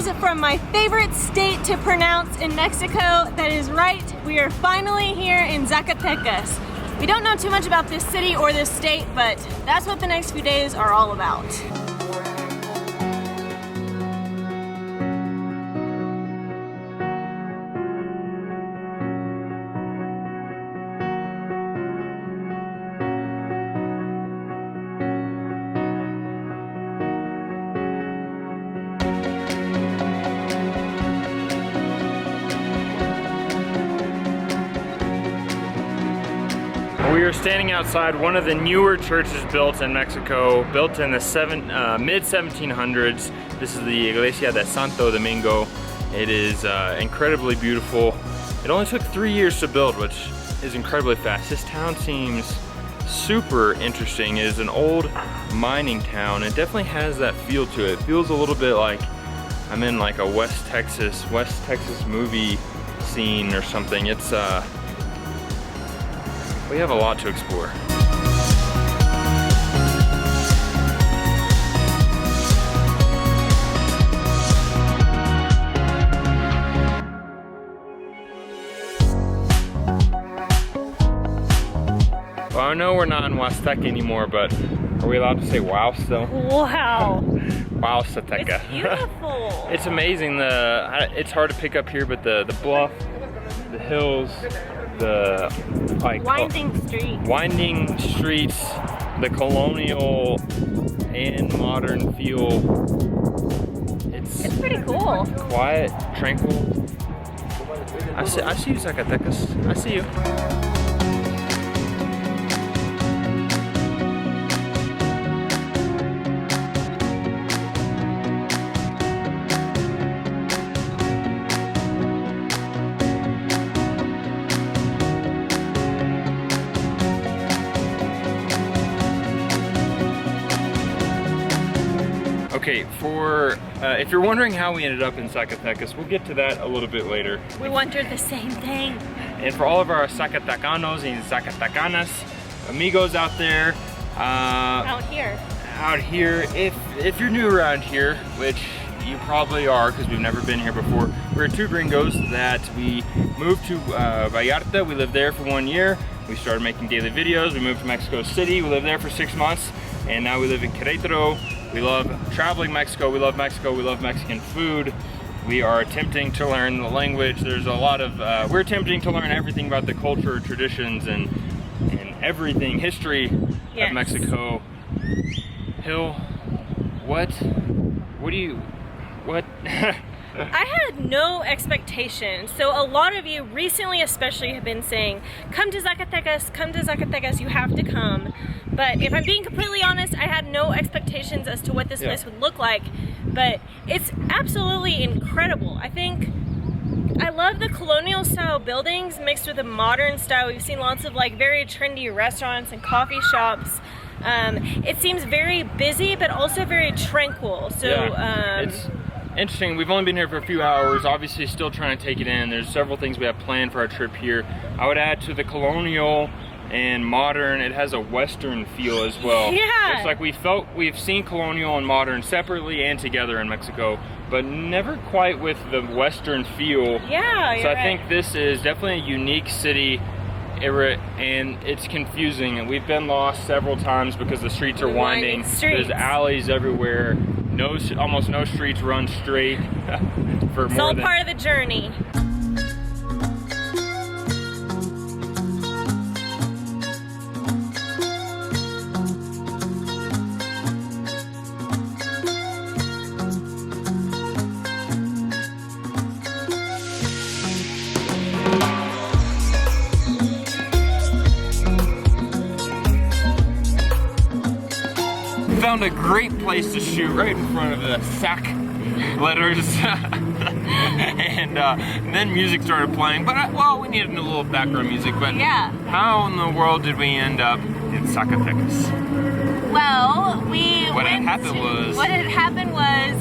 news from my favorite state to pronounce in Mexico. That is right, we are finally here in Zacatecas. We don't know too much about this city or this state, but that's what the next few days are all about. We are standing outside one of the newer churches built in Mexico, built in the mid-1700s. This is the Iglesia de Santo Domingo. It is incredibly beautiful. It only took 3 years to build, which is incredibly fast. This town seems super interesting. It is an old mining town. It definitely has that feel to it. It feels a little bit like I'm in like a West Texas movie scene or something. It's we have a lot to explore. Well, I know we're not in Huasteca anymore, but are we allowed to say wow still? Wow. Wow, Zacatecas. It's beautiful. It's amazing. It's hard to pick up here, but the bluff, the hills, the like winding streets, the colonial and modern feel. It's pretty cool. Quiet, tranquil. I see you, Zacatecas. I see you. Okay, if you're wondering how we ended up in Zacatecas, we'll get to that a little bit later. We wondered the same thing. And for all of our Zacatecanos and Zacatecanas amigos out there, out here, if you're new around here, which you probably are because we've never been here before, we're two gringos that we moved to Vallarta. We lived there for 1 year. We started making daily videos. We moved to Mexico City. We lived there for 6 months, and now we live in Querétaro. We love traveling Mexico. We love Mexico. We love Mexican food. We are attempting to learn the language. There's a lot of, we're attempting to learn everything about the culture, traditions, and everything, history of Mexico. Hill, what? I had no expectations. So a lot of you recently especially have been saying, come to Zacatecas, you have to come. But if I'm being completely honest, I had no expectations as to what this place would look like. But it's absolutely incredible. I love the colonial style buildings mixed with the modern style. We've seen lots of like very trendy restaurants and coffee shops. It seems very busy, but also very tranquil. So it's interesting. We've only been here for a few hours, obviously still trying to take it in. There's several things we have planned for our trip here. I would add to the colonial and modern, it has a Western feel as well. Yeah. It's like we've seen colonial and modern separately and together in Mexico, but never quite with the Western feel. Yeah, so I think this is definitely a unique city, and it's confusing. And we've been lost several times because the streets are winding. There's alleys everywhere. Almost no streets run straight for it's more all than part of the journey. Found a great place to shoot right in front of the SAC letters. and then music started playing, but well, we needed a little background music. But how in the world did we end up in Zacatecas? Well, what had happened was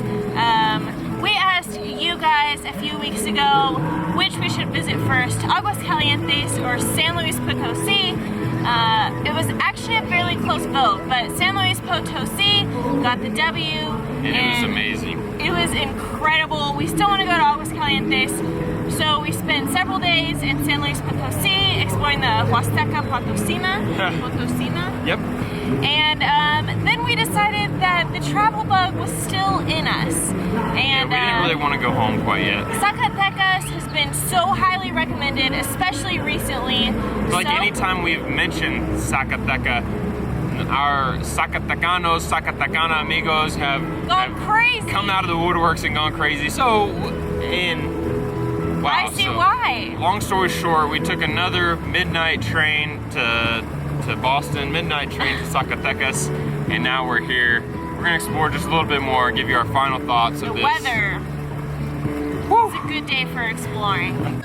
we asked you guys a few weeks ago which we should visit first, Aguascalientes or San Luis Potosi. It was actually a fairly close vote, but San Luis Potosi got the W. And it was amazing. It was incredible. We still want to go to Aguas Calientes. So we spent several days in San Luis Potosi exploring the Huasteca Potosina. Yep. And then we decided that the travel bug was still in us. And we didn't really want to go home quite yet. Zacatecas has been so highly recommended, especially recently. Like anytime we've mentioned Zacateca, our Zacatecana amigos have crazy. Come out of the woodworks and gone crazy. So, wow. I see why. Long story short, we took another midnight train to Boston, midnight train to Zacatecas, and now we're here. We're gonna explore just a little bit more, give you our final thoughts of this. The weather. Woo. It's a good day for exploring.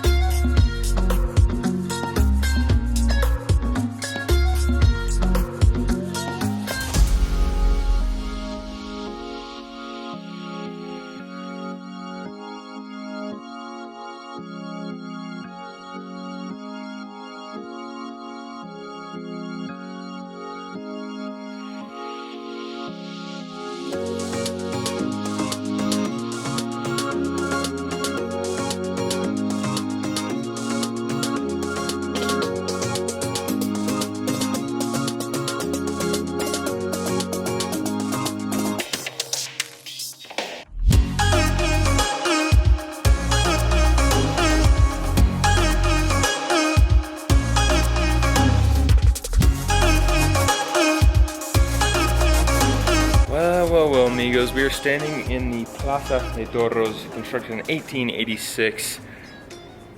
Well, amigos, we are standing in the Plaza de Toros, constructed in 1886.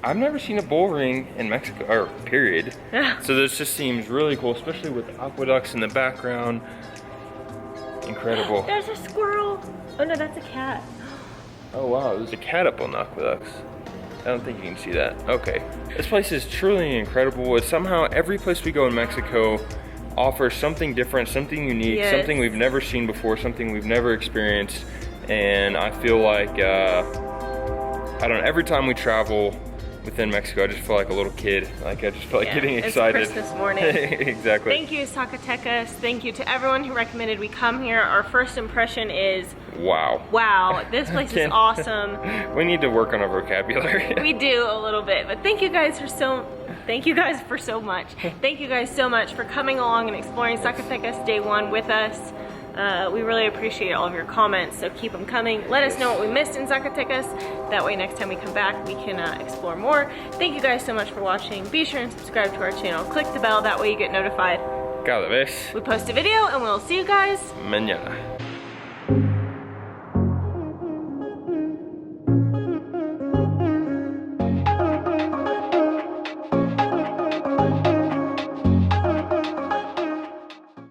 I've never seen a bull ring in Mexico, or period. So this just seems really cool, especially with aqueducts in the background. Incredible. There's a squirrel. Oh no, that's a cat. Oh wow, there's a cat up on the aqueducts. I don't think you can see that. Okay. This place is truly incredible. It's somehow every place we go in Mexico offers something different, something unique, something we've never seen before, something we've never experienced. And I feel like, I don't know, every time we travel within Mexico, I just feel like a little kid. Like I just feel like getting excited. It's Christmas morning. Exactly. Thank you, Zacatecas. Thank you to everyone who recommended we come here. Our first impression is, wow. Wow, this place is awesome. We need to work on our vocabulary. We do a little bit, but thank you guys for so much. Thank you guys so much for coming along and exploring Zacatecas Day 1 with us. We really appreciate all of your comments, so keep them coming. Let us know what we missed in Zacatecas. That way next time we come back, we can explore more. Thank you guys so much for watching. Be sure and subscribe to our channel. Click the bell, that way you get notified. Cada vez. We post a video, and we'll see you guys mañana.